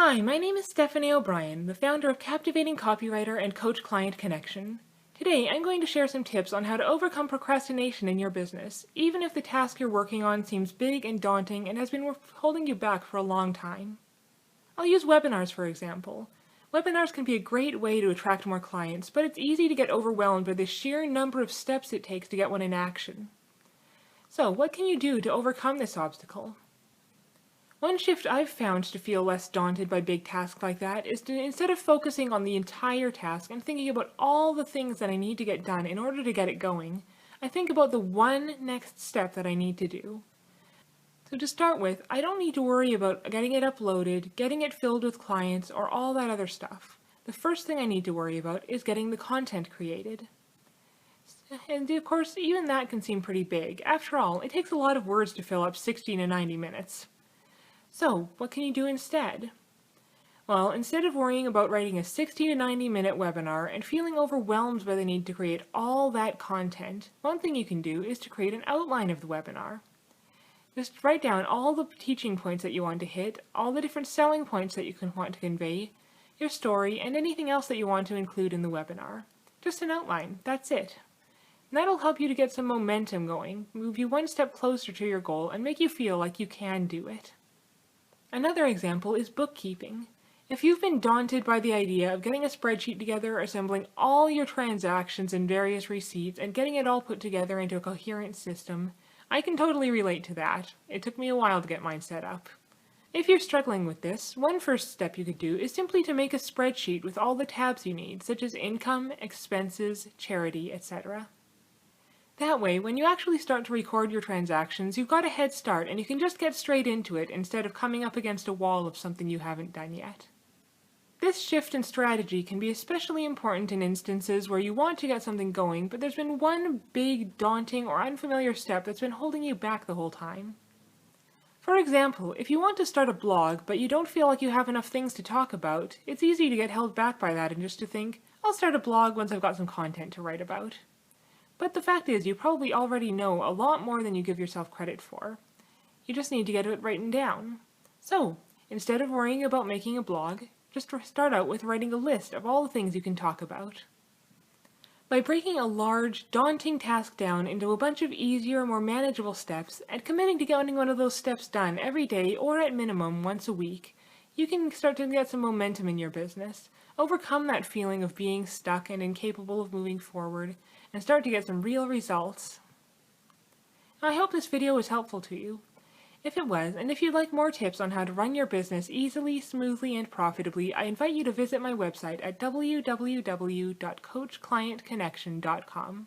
Hi, my name is Stephanie O'Brien, the founder of Captivating Copywriter and Coach Client Connection. Today, I'm going to share some tips on how to overcome procrastination in your business, even if the task you're working on seems big and daunting and has been holding you back for a long time. I'll use webinars for example. Webinars can be a great way to attract more clients, but it's easy to get overwhelmed by the sheer number of steps it takes to get one in action. So, what can you do to overcome this obstacle? One shift I've found to feel less daunted by big tasks like that is to, instead of focusing on the entire task and thinking about all the things that I need to get done in order to get it going, I think about the one next step that I need to do. So to start with, I don't need to worry about getting it uploaded, getting it filled with clients, or all that other stuff. The first thing I need to worry about is getting the content created. And of course, even that can seem pretty big. After all, it takes a lot of words to fill up 60 to 90 minutes. So, what can you do instead? Well, instead of worrying about writing a 60 to 90 minute webinar and feeling overwhelmed by the need to create all that content, one thing you can do is to create an outline of the webinar. Just write down all the teaching points that you want to hit, all the different selling points that you want to convey, your story, and anything else that you want to include in the webinar. Just an outline, that's it. And that'll help you to get some momentum going, move you one step closer to your goal, and make you feel like you can do it. Another example is bookkeeping. If you've been daunted by the idea of getting a spreadsheet together, assembling all your transactions and various receipts, and getting it all put together into a coherent system, I can totally relate to that. It took me a while to get mine set up. If you're struggling with this, one first step you could do is simply to make a spreadsheet with all the tabs you need, such as income, expenses, charity, etc. That way, when you actually start to record your transactions, you've got a head start and you can just get straight into it instead of coming up against a wall of something you haven't done yet. This shift in strategy can be especially important in instances where you want to get something going, but there's been one big, daunting, or unfamiliar step that's been holding you back the whole time. For example, if you want to start a blog, but you don't feel like you have enough things to talk about, it's easy to get held back by that and just to think, I'll start a blog once I've got some content to write about. But the fact is, you probably already know a lot more than you give yourself credit for. You just need to get it written down. So, instead of worrying about making a blog, just start out with writing a list of all the things you can talk about. By breaking a large, daunting task down into a bunch of easier, more manageable steps, and committing to getting one of those steps done every day or at minimum once a week, you can start to get some momentum in your business, overcome that feeling of being stuck and incapable of moving forward, and start to get some real results. Now, I hope this video was helpful to you. If it was, and if you'd like more tips on how to run your business easily, smoothly, and profitably, I invite you to visit my website at www.coachclientconnection.com.